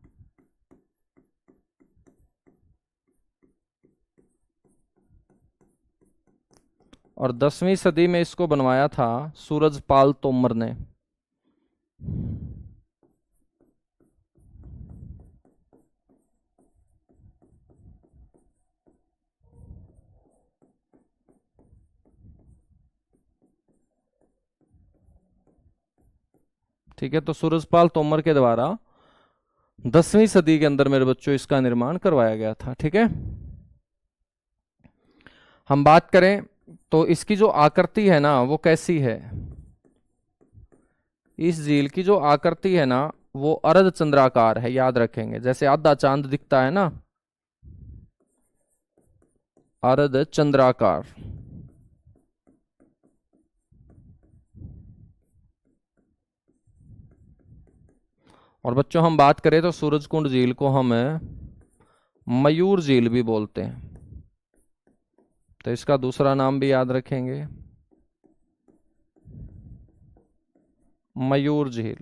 और 10वीं सदी में इसको बनवाया था सूरजपाल तोमर ने। ठीक है, तो सूरजपाल तोमर के द्वारा 10वीं सदी के अंदर मेरे बच्चों इसका निर्माण करवाया गया था। ठीक है, हम बात करें तो इसकी जो आकृति है ना वो कैसी है। इस झील की जो आकृति है ना वो अर्ध चंद्राकार है, याद रखेंगे, जैसे आधा चांद दिखता है ना, अर्ध चंद्राकार। और बच्चों हम बात करें तो सूरजकुंड झील को हम मयूर झील भी बोलते हैं, तो इसका दूसरा नाम भी याद रखेंगे, मयूर झील।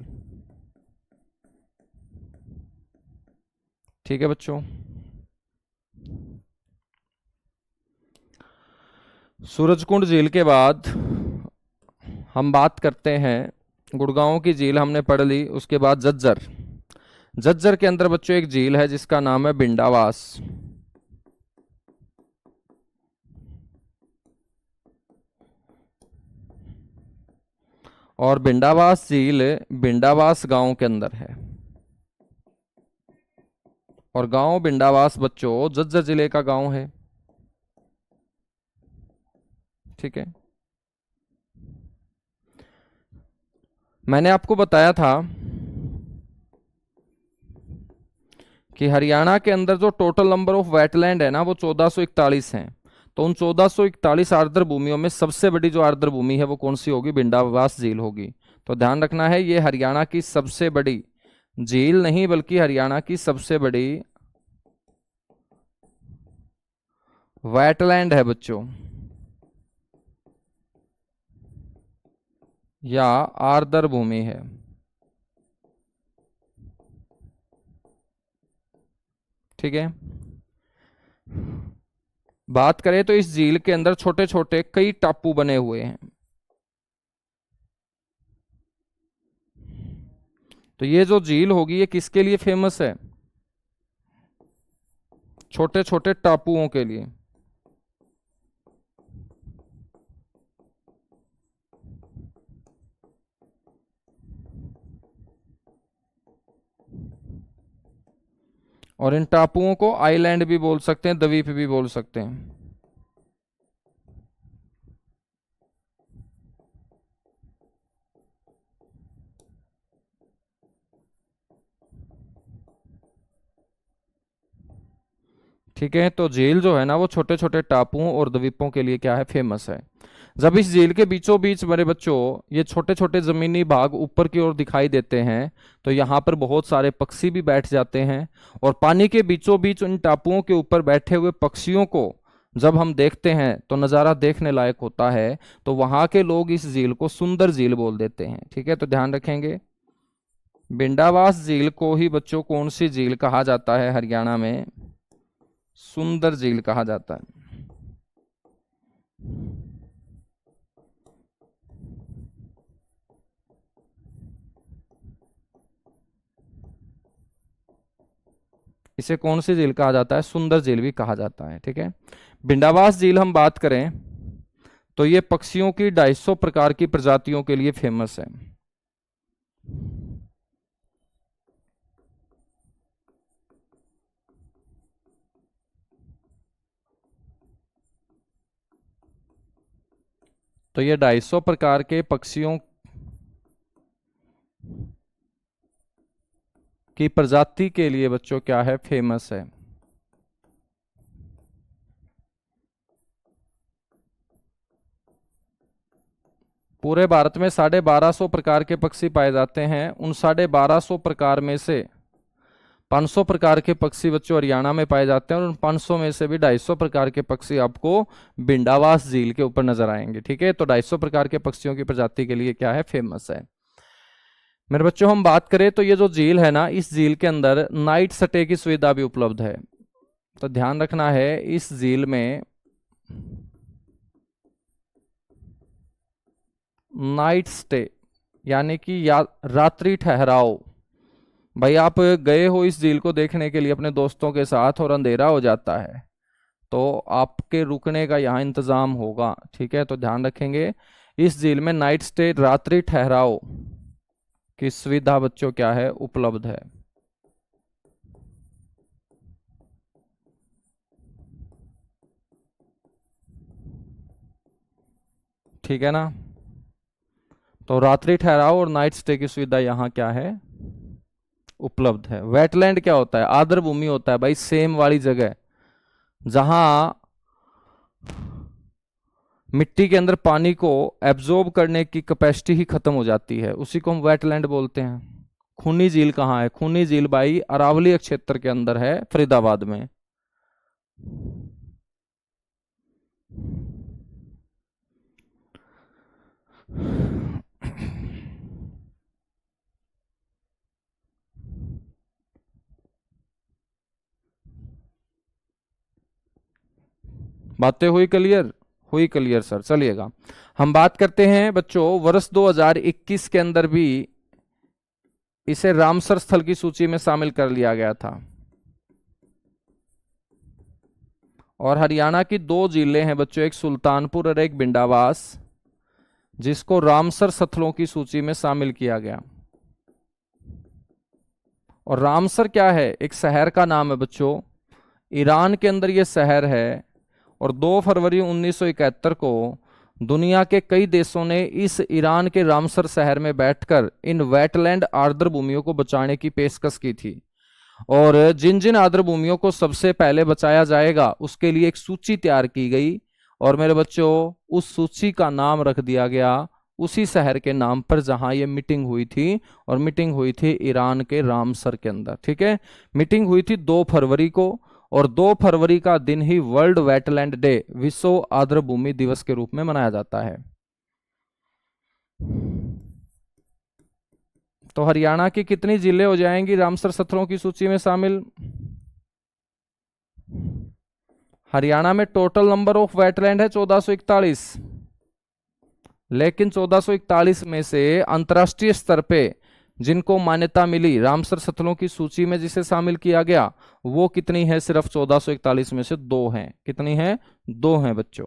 ठीक है बच्चों, सूरजकुंड झील के बाद हम बात करते हैं, गुड़गांव की झील हमने पढ़ ली, उसके बाद झज्जर। झज्जर के अंदर बच्चों एक झील है जिसका नाम है बिंडावास। और बिंडावास झील बिंडावास गांव के अंदर है, और गांव बिंडावास बच्चों झज्जर जिले का गांव है। ठीक है, मैंने आपको बताया था कि हरियाणा के अंदर जो टोटल नंबर ऑफ वेटलैंड है ना वो 1441 हैं। तो उन 1441 आर्द्र भूमियों में सबसे बड़ी जो आर्द्र भूमि है वो कौन सी होगी, बिंडावास झील होगी। तो ध्यान रखना है, ये हरियाणा की सबसे बड़ी झील नहीं बल्कि हरियाणा की सबसे बड़ी वेटलैंड है बच्चों, या आर्द्र भूमि है। ठीक है, बात करें तो इस झील के अंदर छोटे छोटे कई टापू बने हुए हैं। तो ये जो झील होगी ये किसके लिए फेमस है, छोटे छोटे टापुओं के लिए। और इन टापुओं को आइलैंड भी बोल सकते हैं, द्वीप भी बोल सकते हैं। ठीक है, तो झील जो है ना वो छोटे छोटे टापुओं और द्वीपों के लिए क्या है, फेमस है। जब इस झील के बीचों बीच मेरे बच्चों ये छोटे छोटे जमीनी भाग ऊपर की ओर दिखाई देते हैं, तो यहाँ पर बहुत सारे पक्षी भी बैठ जाते हैं। और पानी के बीचों बीच उन टापुओं के ऊपर बैठे हुए पक्षियों को जब हम देखते हैं तो नज़ारा देखने लायक होता है। तो वहाँ के लोग इस झील को सुंदर झील बोल देते हैं। ठीक है, तो ध्यान रखेंगे, बिंडावास झील को ही बच्चों कौन सी झील कहा जाता है हरियाणा में, सुंदर झील कहा जाता है। इसे कौन सी झील कहा जाता है, सुंदर झील भी कहा जाता है। ठीक है, बिंडावास झील हम बात करें तो ये पक्षियों की 250 प्रकार की प्रजातियों के लिए फेमस है। तो ये 250 प्रकार के पक्षियों की प्रजाति के लिए बच्चों क्या है, फेमस है। पूरे भारत में 1250 प्रकार के पक्षी पाए जाते हैं। उन 1250 प्रकार में से 500 प्रकार के पक्षी बच्चों हरियाणा में पाए जाते हैं, और उन 500 में से भी 250 प्रकार के पक्षी आपको बिंडावास झील के ऊपर नजर आएंगे। ठीक है, तो 250 प्रकार के पक्षियों की प्रजाति के लिए क्या है, फेमस है। मेरे बच्चों हम बात करें तो ये जो झील है ना, इस झील के अंदर नाइट स्टे की सुविधा भी उपलब्ध है। तो ध्यान रखना है, इस झील में नाइट स्टे यानी कि या रात्रि ठहराव। भाई आप गए हो इस झील को देखने के लिए अपने दोस्तों के साथ और अंधेरा हो जाता है तो आपके रुकने का यहाँ इंतजाम होगा, ठीक है। तो ध्यान रखेंगे इस झील में नाइट स्टे रात्रि ठहराव की सुविधा बच्चों क्या है, उपलब्ध है। ठीक है ना। तो रात्रि ठहराव और नाइट स्टे की सुविधा यहाँ क्या है, उपलब्ध है। वेटलैंड क्या होता है, आर्द्र भूमि होता है भाई, सेम वाली जगह जहां मिट्टी के अंदर पानी को एब्जॉर्ब करने की कैपेसिटी ही खत्म हो जाती है, उसी को हम वेटलैंड बोलते हैं। खूनी झील कहाँ है, खूनी झील भाई अरावली क्षेत्र के अंदर है, फरीदाबाद में। बातें हुई क्लियर, हुई क्लियर सर। चलिएगा हम बात करते हैं बच्चों, वर्ष 2021 के अंदर भी इसे रामसर स्थल की सूची में शामिल कर लिया गया था। और हरियाणा की दो जिले हैं बच्चों, एक सुल्तानपुर और एक भिंडावास, जिसको रामसर स्थलों की सूची में शामिल किया गया। और रामसर क्या है, एक शहर का नाम है बच्चों, ईरान के अंदर यह शहर है। और 2 फरवरी 1971 को दुनिया के कई देशों ने इस ईरान के रामसर शहर में बैठकर इन वेटलैंड आर्द्र भूमियों को बचाने की पेशकश की थी। और जिन जिन आर्द्र भूमियों को सबसे पहले बचाया जाएगा उसके लिए एक सूची तैयार की गई। और मेरे बच्चों उस सूची का नाम रख दिया गया उसी शहर के नाम पर जहां ये मीटिंग हुई थी। और मीटिंग हुई थी ईरान के रामसर के अंदर, ठीक है। मीटिंग हुई थी 2 फरवरी को, और 2 फरवरी का दिन ही वर्ल्ड वेटलैंड डे, विश्व आर्द्र भूमि दिवस के रूप में मनाया जाता है। तो हरियाणा की कितनी जिले हो जाएंगी रामसर स्थलों की सूची में शामिल? हरियाणा में टोटल नंबर ऑफ वेटलैंड है 1441, लेकिन 1441 में से अंतर्राष्ट्रीय स्तर पे जिनको मान्यता मिली रामसर स्थलों की सूची में जिसे शामिल किया गया वो कितनी है, सिर्फ 1441 में से 2 हैं। कितनी है, 2 हैं बच्चों।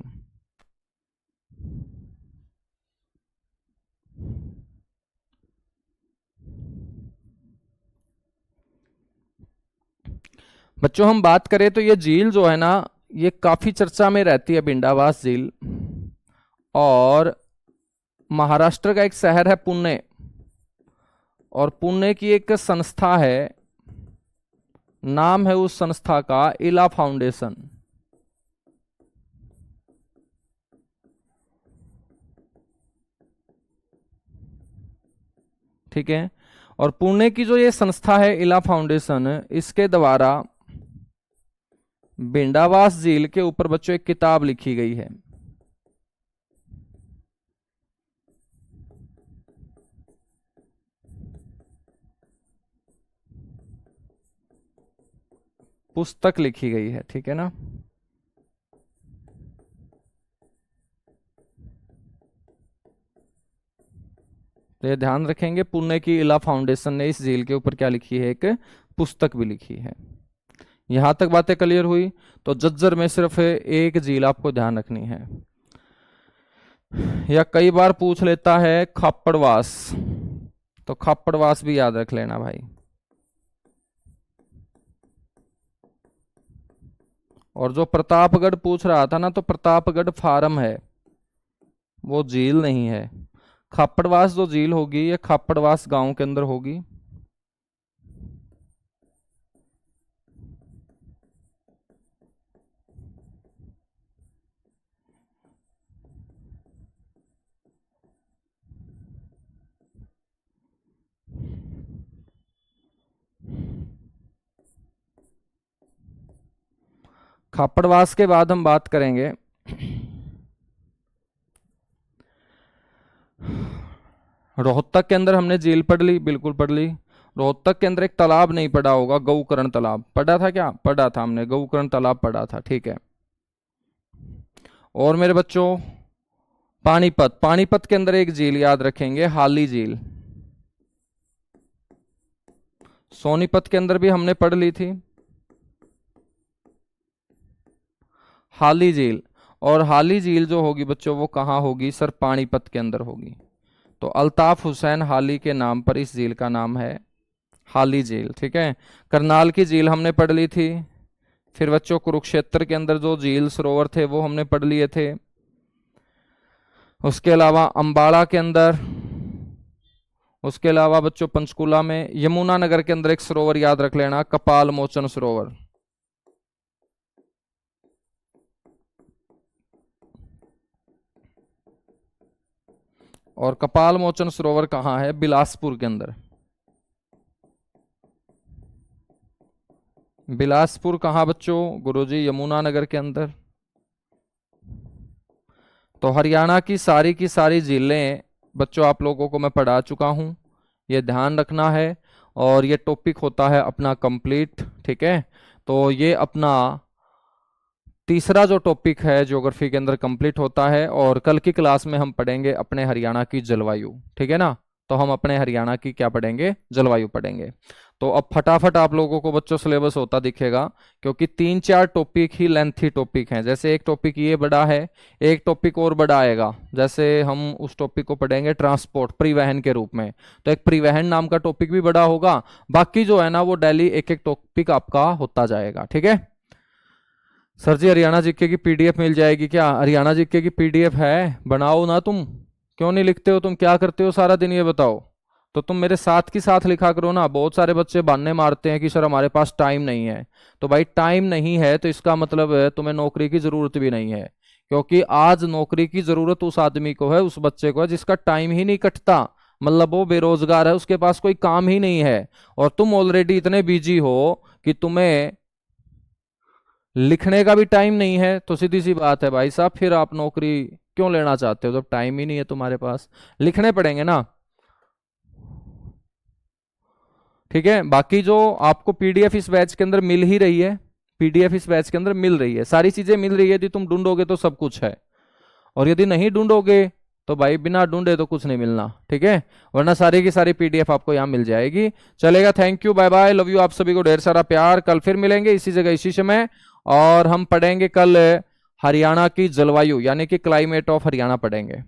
बच्चों हम बात करें तो ये झील जो है ना, ये काफी चर्चा में रहती है, भिंडावास झील। और महाराष्ट्र का एक शहर है पुणे, और पुणे की एक संस्था है, नाम है उस संस्था का इला फाउंडेशन। ठीक है। और पुणे की जो ये संस्था है इला फाउंडेशन, इसके द्वारा भिंडावास झील के ऊपर बच्चों एक किताब लिखी गई है। पुस्तक लिखी गई है, ठीक है ना। तो ये ध्यान रखेंगे, पुणे की इला फाउंडेशन ने इस झील के ऊपर क्या लिखी है, एक पुस्तक भी लिखी है। यहां तक बातें क्लियर हुई। तो झज्जर में सिर्फ एक झील आपको ध्यान रखनी है। या कई बार पूछ लेता है खापड़वास, तो खापड़वास भी याद रख लेना भाई। और जो प्रतापगढ़ पूछ रहा था ना, तो प्रतापगढ़ फार्म है, वो झील नहीं है। खापड़वास जो झील होगी ये खापड़वास गांव के अंदर होगी। खापड़वास के बाद हम बात करेंगे रोहतक के अंदर। हमने झील पढ़ ली, बिल्कुल पढ़ ली। रोहतक के अंदर एक तालाब नहीं पढ़ा होगा, गौकर्ण तालाब पढ़ा था क्या? पढ़ा था हमने, गौकर्ण तालाब पढ़ा था, ठीक है। और मेरे बच्चों पानीपत, पानीपत के अंदर एक झील याद रखेंगे, हाली झील। सोनीपत के अंदर भी हमने पढ़ ली थी हाली झील। और हाली झील जो होगी बच्चों वो कहाँ होगी सर? पानीपत के अंदर होगी। तो अल्ताफ हुसैन हाली के नाम पर इस झील का नाम है हाली झील। ठीक है। करनाल की झील हमने पढ़ ली थी। फिर बच्चों कुरुक्षेत्र के अंदर जो झील सरोवर थे वो हमने पढ़ लिए थे। उसके अलावा अंबाड़ा के अंदर, उसके अलावा बच्चों पंचकुला में, यमुनानगर के अंदर एक सरोवर याद रख लेना, कपाल मोचन सरोवर। और कपाल मोचन सरोवर कहाँ है? बिलासपुर के अंदर। बिलासपुर कहाँ बच्चों? गुरुजी यमुनानगर के अंदर। तो हरियाणा की सारी झीलें बच्चों आप लोगों को मैं पढ़ा चुका हूं, ये ध्यान रखना है। और ये टॉपिक होता है अपना कंप्लीट। ठीक है। तो ये अपना तीसरा जो टॉपिक है ज्योग्राफी के अंदर कंप्लीट होता है। और कल की क्लास में हम पढ़ेंगे अपने हरियाणा की जलवायु। ठीक है ना? तो हम अपने हरियाणा की क्या पढ़ेंगे? जलवायु पढ़ेंगे। तो अब फटाफट आप लोगों को बच्चों सिलेबस होता दिखेगा, क्योंकि 3-4 टॉपिक ही लेंथी टॉपिक हैं। जैसे एक टॉपिक ये बड़ा है, एक टॉपिक और बड़ा आएगा। जैसे हम उस टॉपिक को पढ़ेंगे ट्रांसपोर्ट, परिवहन के रूप में, तो एक परिवहन नाम का टॉपिक भी बड़ा होगा। बाकी जो है ना वो डेली एक एक टॉपिक आपका होता जाएगा। ठीक है। सर जी हरियाणा जीके की पीडीएफ मिल जाएगी क्या? हरियाणा जीके की पीडीएफ है, बनाओ ना। तुम क्यों नहीं लिखते हो? तुम क्या करते हो सारा दिन ये बताओ? तो तुम मेरे साथ की साथ लिखा करो ना। बहुत सारे बच्चे बहाने मारते हैं कि सर हमारे पास टाइम नहीं है। तो भाई टाइम नहीं है तो इसका मतलब है तुम्हें नौकरी की जरूरत भी नहीं है, क्योंकि आज नौकरी की जरूरत उस आदमी को है, उस बच्चे को है जिसका टाइम ही नहीं कटता। मतलब वो बेरोजगार है, उसके पास कोई काम ही नहीं है। और तुम ऑलरेडी इतने बिजी हो कि तुम्हें लिखने का भी टाइम नहीं है। तो सीधी सी बात है भाई साहब, फिर आप नौकरी क्यों लेना चाहते हो जब टाइम ही नहीं है तुम्हारे पास? लिखने पड़ेंगे ना। ठीक है। बाकी जो आपको पीडीएफ इस बैच के अंदर मिल ही रही है, पीडीएफ इस बैच के अंदर मिल रही है, सारी चीजें मिल रही है। यदि तुम ढूंढोगे तो सब कुछ है, और यदि नहीं ढूंढोगे तो भाई बिना ढूंढे तो कुछ नहीं मिलना। ठीक है। वरना सारी की सारी पीडीएफ आपको यहाँ मिल जाएगी। चलेगा। Thank you, bye bye, love you. आप सभी को ढेर सारा प्यार। कल फिर मिलेंगे इसी जगह इसी समय, और हम पढ़ेंगे कल हरियाणा की जलवायु यानी कि क्लाइमेट ऑफ हरियाणा पढ़ेंगे।